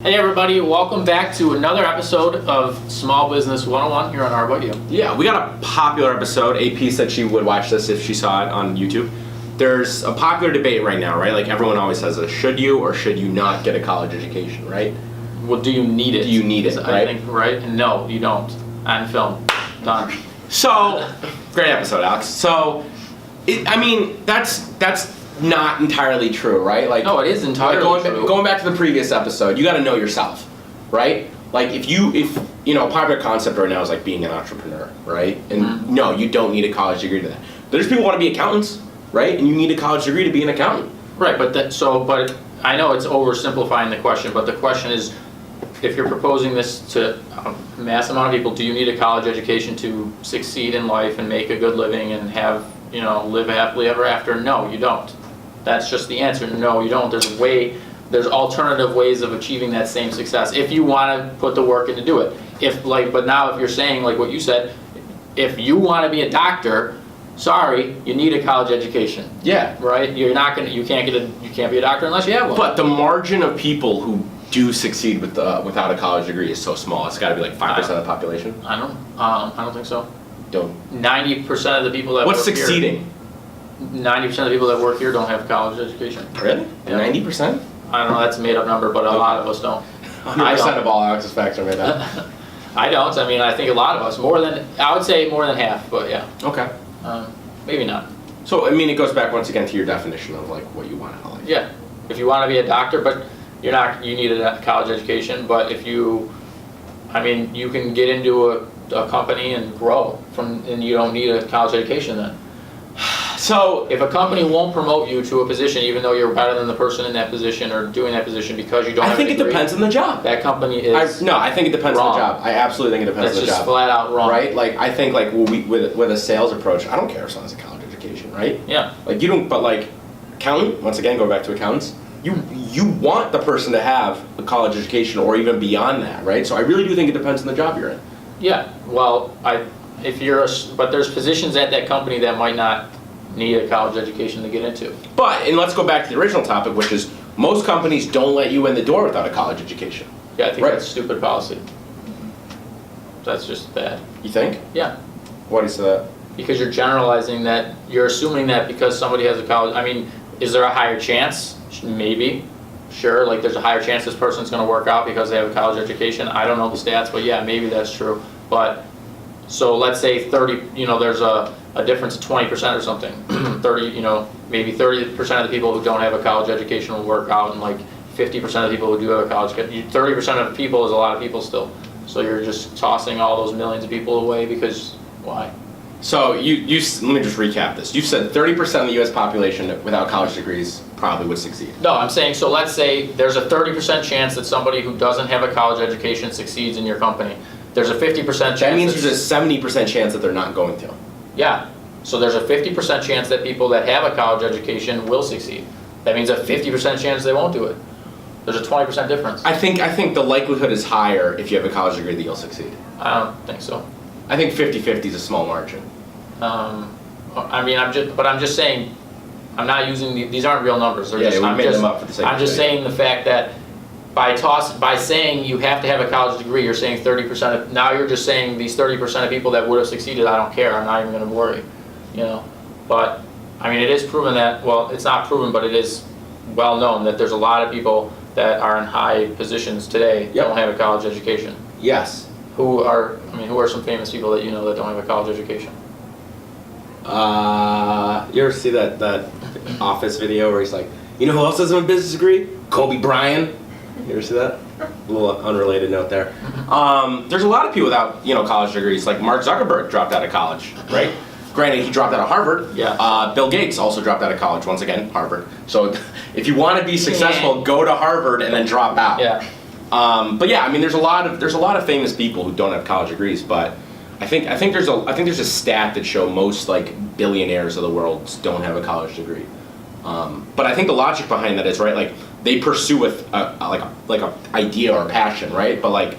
Hey everybody, welcome back to another episode of Small Business 101 here on Arbeit. Yeah, we got a popular episode. AP said she would watch this if she saw it on YouTube. There's a popular debate right now, right? Like everyone always says, should you or should you not get a college education, right? Well, do you need it? Do you need it, right? I think, right? No, you don't. On film. Done. So, great episode, Alex. So, that's not entirely true, right? Like, No, it is entirely true. Going back to the previous episode, you got to know yourself, right? Like if a popular concept right now is like being an entrepreneur, right? And no, you don't need a college degree to that. There's people who want to be accountants, right? And you need a college degree to be an accountant. Right, but I know it's oversimplifying the question, but the question is, if you're proposing this to a mass amount of people, do you need a college education to succeed in life and make a good living and have, live happily ever after? No, you don't. That's just the answer. No, you don't. There's alternative ways of achieving that same success if you want to put the work in to do it. But now if you're saying like what you said, if you want to be a doctor, sorry, you need a college education. Yeah. Right? You can't be a doctor unless you have one. But the margin of people who do succeed without a college degree is so small. It's got to be like 5% of the population. I don't think so. Don't. 90% of the people that What's work succeeding? Here, 90% of the people that work here don't have a college education. Really? Yeah. 90%? I don't know, that's a made up number, but a lot of us don't. 100% of all Alex's facts are made up. I don't. I think a lot of us, I would say more than half, but yeah. Okay. Maybe not. So, it goes back once again to your definition of like what you want out of life. Yeah. If you want to be a doctor, but you need a college education, but if you can get into a company and grow and you don't need a college education then. So if a company won't promote you to a position even though you're better than the person in that position or doing that position because you don't have a degree, I think it depends on the job. That company is I think it depends wrong. on the job. I absolutely think it depends on the job. That's just flat out wrong. Right? Like, I think, like, with a sales approach, I don't care if someone has a college education, right? Yeah. Like, you don't, but, like, accountant, once again, go back to accountants, you want the person to have a college education or even beyond that, right? So I really do think it depends on the job you're in. Yeah. Well, but there's positions at that company that might not need a college education to get into. And let's go back to the original topic, which is most companies don't let you in the door without a college education. Yeah, I think that's stupid policy. That's just bad. You think? Yeah. Why do you say that? Because you're generalizing that, you're assuming that because somebody has a college, is there a higher chance? Maybe. Sure, like there's a higher chance this person's going to work out because they have a college education. I don't know the stats, but yeah, maybe that's true. But, so let's say there's a difference of 20% or something. 30, maybe 30% of the people who don't have a college education will work out, and like 50% of the people who do have a college education. 30% of the people is a lot of people still. So you're just tossing all those millions of people away because why? So let me just recap this. You said 30% of the U.S. population without college degrees probably would succeed. No, I'm saying, so let's say there's a 30% chance that somebody who doesn't have a college education succeeds in your company. There's a 50% chance. That means there's a 70% chance that they're not going to. Yeah. So there's a 50% chance that people that have a college education will succeed. That means a 50% chance they won't do it. There's a 20% difference. I think the likelihood is higher if you have a college degree that you'll succeed. I don't think so. I think 50-50 is a small margin. I'm just saying, I'm not using these aren't real numbers. We made them up for the sake of I'm just saying the fact that by saying you have to have a college degree, you're saying 30%. Now you're just saying these 30% of people that would have succeeded, I don't care. I'm not even going to worry. But it is proven that. Well, it's not proven, but it is well known that there's a lot of people that are in high positions today that don't have a college education. Yes. Who are some famous people that that don't have a college education? You ever see that Office video where he's like, who else has a business degree? Kobe Bryant. You ever see that? A little unrelated note there. There's a lot of people without college degrees. Like Mark Zuckerberg dropped out of college, right? Granted, he dropped out of Harvard. Yeah. Bill Gates also dropped out of college. Once again, Harvard. So if you want to be successful, go to Harvard and then drop out. Yeah. But yeah, there's a lot of famous people who don't have college degrees, but I think there's a stat that show most like billionaires of the world don't have a college degree. But I think the logic behind that is right, like they pursue with a idea or passion, right? But like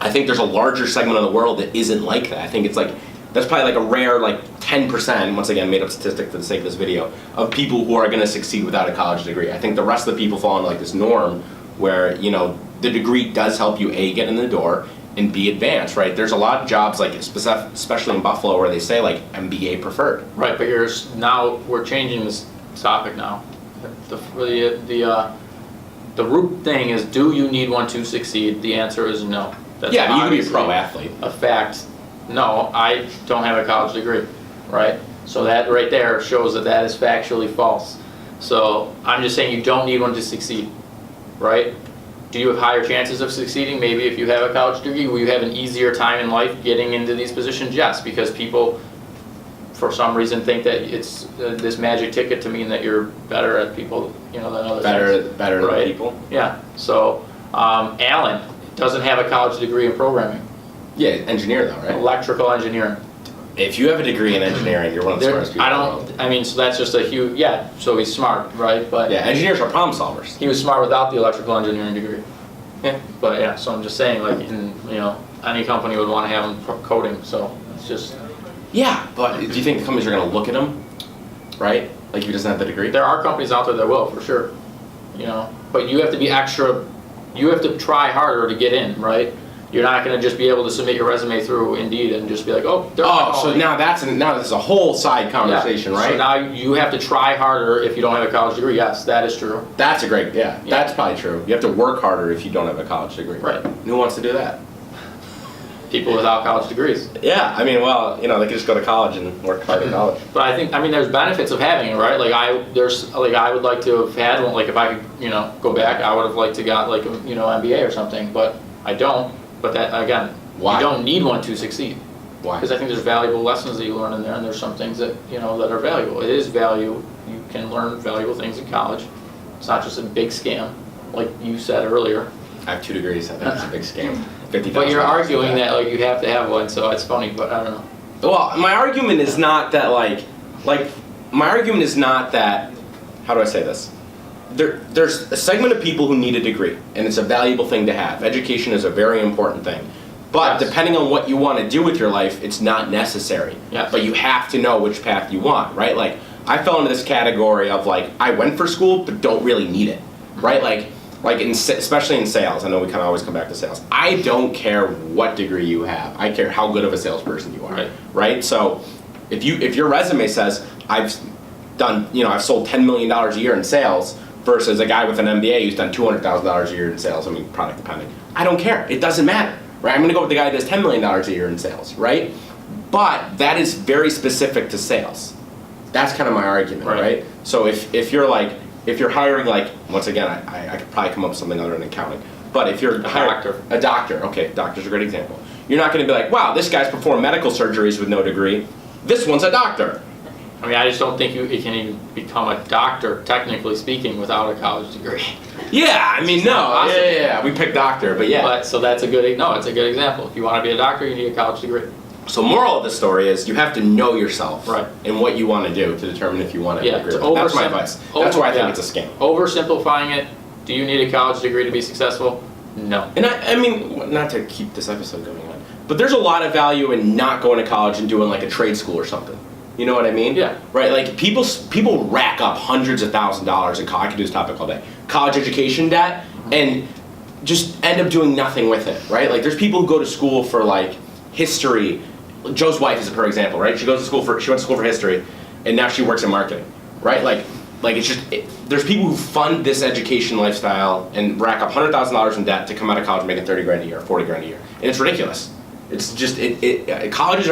I think there's a larger segment of the world that isn't like that. I think it's like that's probably like a rare 10%, once again made up statistic for the sake of this video, of people who are going to succeed without a college degree. I think the rest of the people fall into like this norm where the degree does help you A, get in the door, and B, advance, right? There's a lot of jobs, like especially in Buffalo, where they say like MBA preferred. Right, but now we're changing this topic now. The root thing is, do you need one to succeed? The answer is no. That's Yeah, you can be a obviously pro athlete. a fact. No, I don't have a college degree, right? So that right there shows that is factually false. So I'm just saying you don't need one to succeed, right? Do you have higher chances of succeeding? Maybe if you have a college degree. Will you have an easier time in life getting into these positions? Yes, because people, for some reason, think that it's this magic ticket to mean that you're better at people, than other things. Better Right. than people. Yeah. So Alan doesn't have a college degree in programming, Yeah, engineer though, right? electrical engineering. If you have a degree in engineering, you're one of the smartest people in the world. So that's just a huge, so he's smart, right? But Yeah, engineers are problem solvers. he was smart without the electrical engineering degree. Yeah. But so I'm just saying, like, any company would want to have him coding, so it's just, Yeah, but do you think the companies are going to look at him, right? Like if he doesn't have the degree? there are companies out there that will, for sure. But you have to be you have to try harder to get in, right? You're not going to just be able to submit your resume through Indeed and just be like, oh, they're not Oh, so calling. now this is a whole side conversation, Yeah. right? So now you have to try harder if you don't have a college degree. Yes, that is true. That's that's probably true. You have to work harder if you don't have a college degree. Right. Who wants to do that? People without college degrees. Yeah, I mean, well, they could just go to college and work hard in college. But I think, there's benefits of having it, right? I would like to have had one, like if I could, go back, I would have liked to got like, MBA or something, but I don't. But that, again, Why? you don't need one to succeed. Why? Because I think there's valuable lessons that you learn in there, and there's some things that, that are valuable. It is value, you can learn valuable things in college. It's not just a big scam, like you said earlier. I have 2 degrees. I think it's a big scam. $50,000. But you're arguing that like you have to have one, so it's funny, but I don't know. Well, my argument is not that my argument is not that, how do I say this? There's a segment of people who need a degree, and it's a valuable thing to have. Education is a very important thing. But Yes. depending on what you want to do with your life, it's not necessary. Yes. But you have to know which path you want, right? Like, I fell into this category of I went for school, but don't really need it, right? Especially in sales. I know we kind of always come back to sales. I don't care what degree you have. I care how good of a salesperson you are, right? So if your resume says I've sold $10 million a year in sales versus a guy with an MBA who's done $200,000 a year in sales, product depending. I don't care. It doesn't matter, right? I'm going to go with the guy who does $10 million a year in sales, right? But that is very specific to sales. That's kind of my argument, right? So if you're hiring, once again, I could probably come up with something other than accounting, but if you're hiring a doctor, okay, doctor's a great example. You're not going to be like, wow, this guy's performed medical surgeries with no degree. This one's a doctor. I just don't think you can even become a doctor, technically speaking, without a college degree. Yeah, no, we picked doctor, but yeah. But, so that's it's a good example. If you want to be a doctor, you need a college degree. So moral of the story is you have to know yourself, right, and what you want to do to determine if you want to agree. That's my advice. That's why I think it's a scam. Oversimplifying it, do you need a college degree to be successful? No. And I mean, not to keep this episode going on, but there's a lot of value in not going to college and doing a trade school or something. You know what I mean? Yeah. Right, people rack up hundreds of thousands of dollars in college. I could do this topic all day. College education debt, and just end up doing nothing with it, right? There's people who go to school for history. Joe's wife is a perfect example, right? She went to school for history, and now she works in marketing, right? There's people who fund this education lifestyle and rack up $100,000 in debt to come out of college making 30 grand a year, 40 grand a year, and it's ridiculous. It's just colleges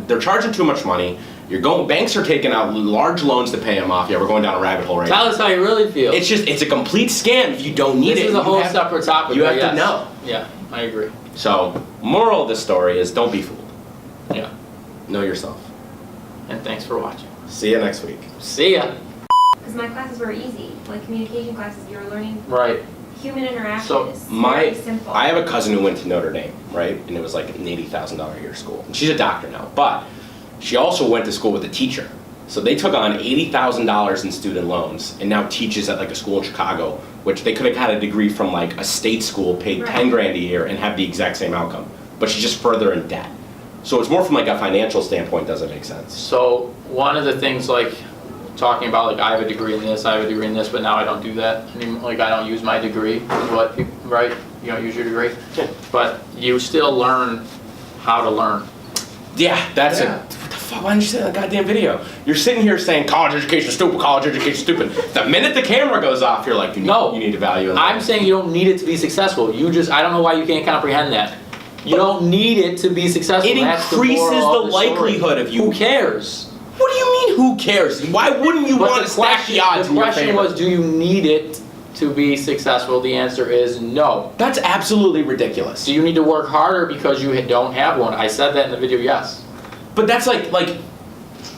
they're charging too much money. Banks are taking out large loans to pay them off. Yeah, we're going down a rabbit hole right now. Tell us how you really feel. It's a complete scam if you don't need it. This is a whole separate topic. You have to know. Yeah, I agree. So, moral of the story is don't be fooled. Yeah. Know yourself. And thanks for watching. See you next week. See ya. Because my classes were easy, communication classes, you were learning Right. human interaction. So It's very simple. I have a cousin who went to Notre Dame, right? And it was an $80,000 a year school. And she's a doctor now, but she also went to school with a teacher. So they took on $80,000 in student loans and now teaches at a school in Chicago, which they could have had a degree from a state school, paid 10 grand a year and have the exact same outcome. But she's just further in debt. So it's more from a financial standpoint, does it make sense? So one of the things talking about like I have a degree in this, I have a degree in this, but now I don't do that anymore. Like I don't use my degree, is what people, right? You don't use your degree, Yeah. but you still learn how to learn. Yeah, that's Yeah. what the fuck, why didn't you say that in the goddamn video? You're sitting here saying college education is stupid, college education is stupid. The minute the camera goes off, you're like, No. you need to value it. I'm saying you don't need it to be successful. I don't know why you can't comprehend that. You don't need it to be successful. It That's increases moral of the story. likelihood of you- Who cares? What do you mean, who cares? Why wouldn't you But want to stack the odds the in your question favor? was, do you need it to be successful? The answer is no. That's absolutely ridiculous. Do you need to work harder because you don't have one? I said that in the video, yes. But that's like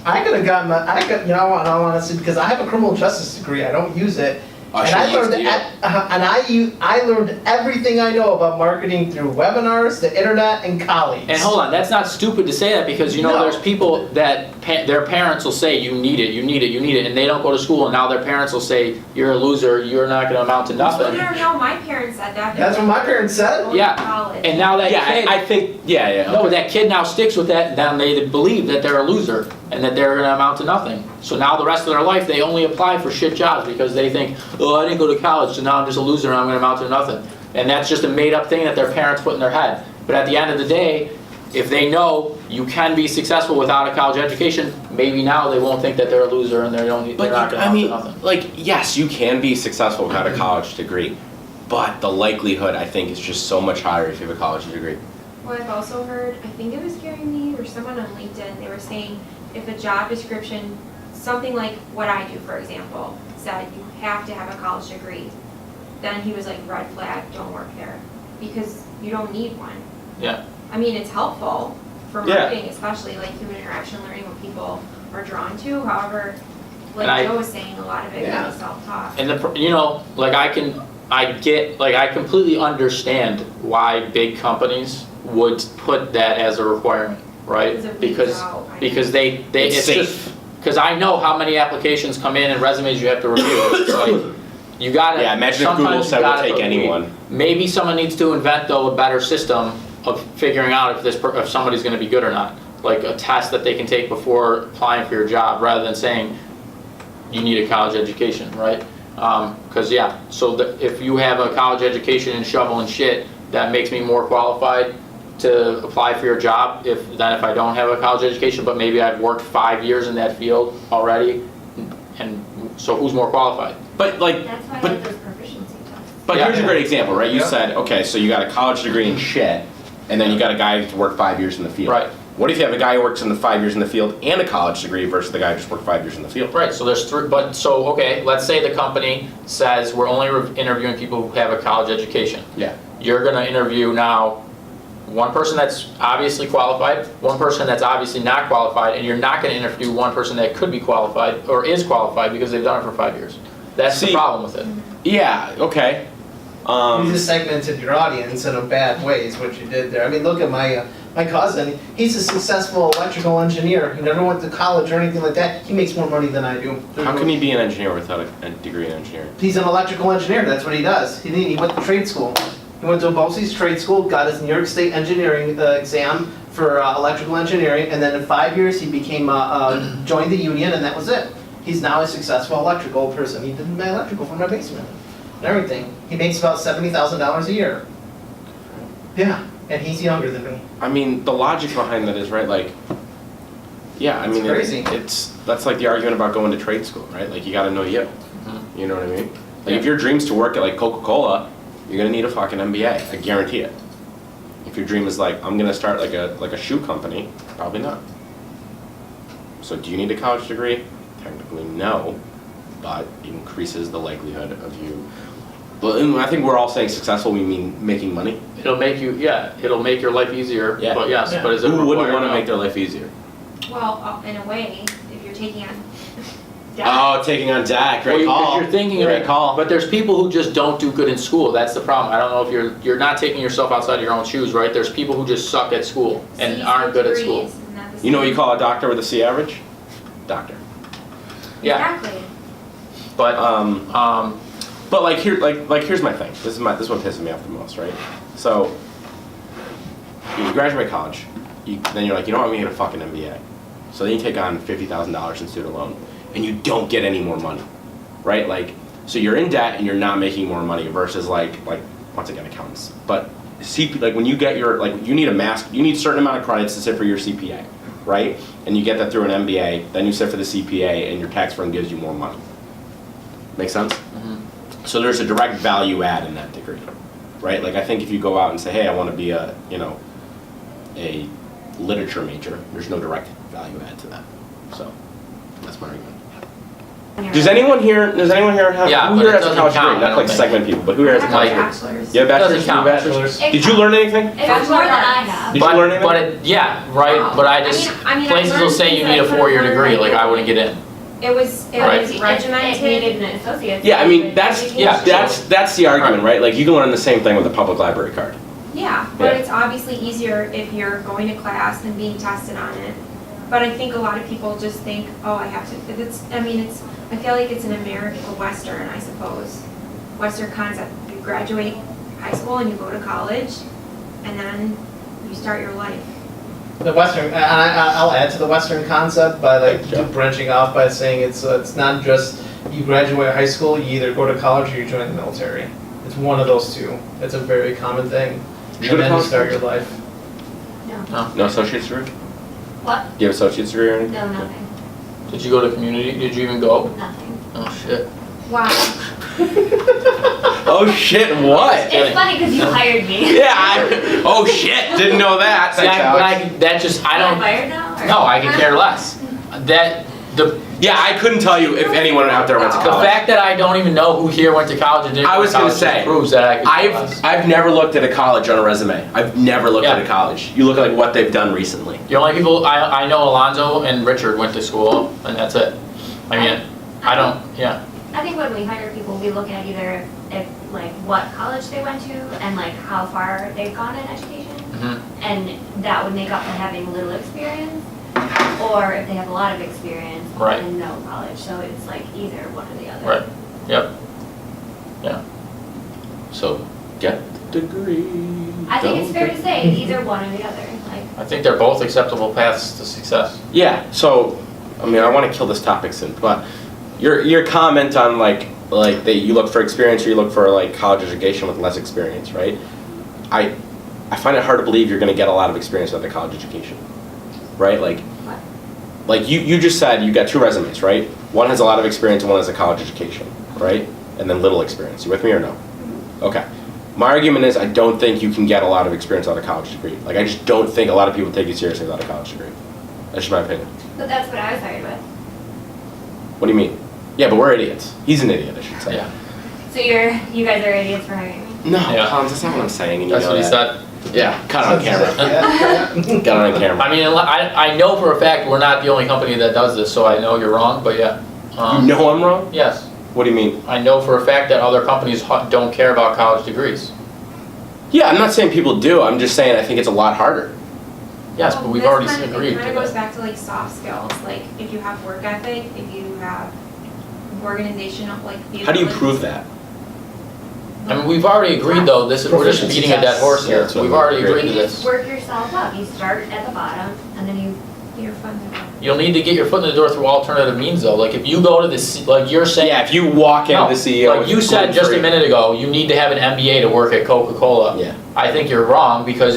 I could have gotten I want to see, because I have a criminal justice degree, I don't use it. I And should I use learned, the- I learned everything I know about marketing through webinars, the internet, and college. And hold on, that's not stupid to say that because you know No. there's people that their parents will say you need it, you need it, you need it, and they don't go to school, and now their parents will say you're a loser, you're not going to amount to nothing. No, my parents said that. That's what my parents said. Going to Yeah, college. and now that yeah, kid, I think yeah. no, okay. that kid now sticks with that. Now they believe that they're a loser and that they're going to amount to nothing. So now the rest of their life they only apply for shit jobs because they think, oh, I didn't go to college, so now I'm just a loser and I'm going to amount to nothing. And that's just a made-up thing that their parents put in their head. But at the end of the day, if they know you can be successful without a college education, maybe now they won't think that they're a loser and they're not going to But amount I mean, to nothing. like, yes, you can be successful without a college degree, but the likelihood, I think, is just so much higher if you have a college degree. Well, I've also heard, I think it was Gary Lee or someone on LinkedIn, they were saying if a job description, something like what I do, for example, said you have to have a college degree, then he was like, red flag, don't work there, because you don't need one. Yeah. I mean, it's helpful for Yeah. marketing, especially like human interaction, learning what people are drawn to. However, like And I- Joe was saying, a lot of it Yeah. can be self-taught. And you know, like I completely understand why big companies would put that as a requirement, right? It's a big Because job, I they It's it's safe. just because I know how many applications come in and resumes you have to review. It's like you gotta. Yeah, imagine if sometimes Google you said we'll gotta take believe. anyone. Maybe someone needs to invent though a better system of figuring out if somebody's going to be good or not, like a test that they can take before applying for your job, rather than saying you need a college education, right? Because if you have a college education in shovel and shit, that makes me more qualified to apply for your job than if I don't have a college education, but maybe I've worked 5 years in that field already, and so who's more qualified? But like, That's why I but like those proficiency tests. But Yeah. here's a great example, right? You Yeah. said, okay, so you got a college degree in shit, and then you got a guy who's worked 5 years in the field. Right. What if you have a guy who works in the 5 years in the field and a college degree versus the guy who just worked 5 years in the field? Right, so there's three, okay, let's say the company says we're only interviewing people who have a college education. Yeah. You're gonna interview now one person that's obviously qualified, one person that's obviously not qualified, and you're not gonna interview one person that could be qualified or is qualified because they've done it for 5 years. That's the See- problem with it. Yeah, okay. You just segmented your audience in a bad way is what you did there. I mean, look at my cousin. He's a successful electrical engineer. He never went to college or anything like that. He makes more money than I do. How can he be an engineer without a degree in engineering? He's an electrical engineer. That's what he does. He went to trade school. He went to BOCES trade school, got his New York State engineering exam for electrical engineering, and then in 5 years he became joined the union, and that was it. He's now a successful electrical person. He did my electrical from my basement and everything. He makes about $70,000 a year. Yeah, and he's younger than me. I mean, the logic behind that is, right, like, yeah, I mean, It's crazy. that's like the argument about going to trade school, right? Like, you gotta know you. Mhm. You know what I mean? Like, if your dream's to work at, like, Coca-Cola, you're gonna need a fucking MBA, I guarantee it. If your dream is like, I'm gonna start like a shoe company, probably not. So do you need a college degree? Technically, no, but it increases the likelihood of you. Well, and I think we're all saying successful, we mean making money. It'll make your life easier, Yeah. but yes, Yeah. but is it Who wouldn't required? want to No. make their life easier? Well, in a way, if you're taking on. Oh, taking on debt, Well, great because call. you're thinking of Great it, call. but there's people who just don't do good in school. That's the problem. I don't know if you're not taking yourself outside your own shoes, right? There's people who just suck at school and C's aren't good at school. degrees, isn't that the You know what you same? call a doctor with a C average? Doctor. Yeah, Exactly. but But like here's my thing. This is what pisses me off the most, right? So you graduate college, then you're like, you know what, I'm gonna get a fucking MBA. So then you take on $50,000 in student loan. and you don't get any more money, right? Like, so you're in debt and you're not making more money versus like once again accountants. But like when you get your, like you need a certain amount of credits to sit for your CPA, right? And you get that through an MBA, then you sit for the CPA and your tax firm gives you more money. Make sense? So there's a direct value add in that degree, right? Like I think if you go out and say, hey, I want to be a literature major, there's no direct value add to that. So that's my argument. Does anyone here have, Yeah, who but here it has a doesn't college count, degree? I Not don't like think. segment people, but who here has a I college have a degree? bachelor's. You have a bachelor's? Doesn't count. You have a bachelor's? It Did you learn anything? It's more than I have. Did you learn anything? But it, yeah, right, Wow. but I I just, mean, I places will learned say you things need I a could've 4-year learned, degree, like, like I wouldn't get in. It was Right. regimented. It needed an associate. Yeah, I mean, that's the argument, right? Like you can learn the same thing with a public library card. Yeah, but Yeah. it's obviously easier if you're going to class and being tested on it. But I think a lot of people just think, oh, I have to, I feel like it's an American, a Western, I suppose. Western concept. You graduate high school and you go to college, and then you start your life. The Western, and I'll add to the Western concept by like Sure. branching off by saying it's not just you graduate high school, you either go to college or you join the military. It's one of those two. It's a very common thing. Did you go to And then you college? start your life. No. No associate's degree? What? Do you have associate's degree or anything? No, nothing. Did you go to community, did you even go? Nothing. Oh, shit. Wow. Oh shit, what? It's funny because you hired me. Yeah, oh shit, didn't know that. See, Thanks, Alex. that just, I Am I don't, fired now? Or? no, I could care less. Yeah, I couldn't tell you if anyone out there went to The college. fact that I don't even know who here went to college and didn't I go was to gonna college say, just proves that I could care less. I've never looked at a college on a resume. I've never looked at Yeah. a college. You look at like what they've done recently. The only people, I know Alonzo and Richard went to school, and that's it. I mean, I don't, yeah. I think when we hire people, we look at either if like what college they went to and like how far they've gone in education, Mhm. and that would make up for having little experience, or if they have a lot of experience Right. and no college. So it's like either one or the other. Right. Yep. So get the degree. I think it's fair to Don't say either one or the other. Like I think they're both acceptable paths to success. Yeah, so, I mean, I want to kill this topic soon, but your comment on like that you look for experience or you look for like college education with less experience, right? I find it hard to believe you're going to get a lot of experience with a college education, right? Like, what? like you just said you got 2 resumes, right? One has a lot of experience and one has a college education, right? And then little experience. You with me or no? Okay. My argument is I don't think you can get a lot of experience without a college degree. Like I just don't think a lot of people take you seriously without a college degree. That's just my opinion. But that's what I was hired with. What do you mean? Yeah, but we're idiots. He's an idiot, I should say. Yeah. So you guys are idiots for hiring me. No, Yeah. Hans, that's not what I'm saying. And you That's know what he that. said. Yeah, cut it on camera. Yeah. Got it on camera. I mean, I know for a fact we're not the only company that does this, so I know you're wrong, but yeah. You know I'm wrong? Yes. What do you mean? I know for a fact that other companies don't care about college degrees. Yeah, I'm not saying people do. I'm just saying I think it's a lot harder. Yes, but we've This already kind of- agreed It kind to of goes that. back to like soft skills, like if you have work ethic, if you have organizational, like. the How do you ability- prove that? I mean, we've already agreed though, we're just Proficiency beating a dead tests. horse Yeah, here. that's what We've we already agreed. agreed to You just this. work yourself up. You start at the bottom and then you. You're fun to. You'll need to get your foot in the door through alternative means though. Like if you go to this, like you're saying. Yeah, if you walk into No, the CEO. like you said just a minute ago, you need to have an MBA to work at Coca-Cola. Yeah. I think you're wrong because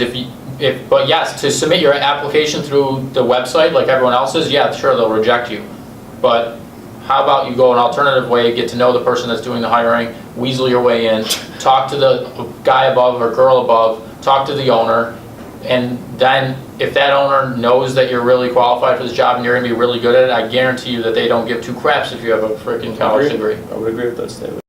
but yes, to submit your application through the website like everyone else's, yeah, sure, they'll reject you. But how about you go an alternative way, get to know the person that's doing the hiring, weasel your way in, talk to the guy above or girl above, talk to the owner, and then if that owner knows that you're really qualified for this job and you're gonna be really good at it, I guarantee you that they don't give 2 craps if you have a freaking college degree. I would agree with that statement.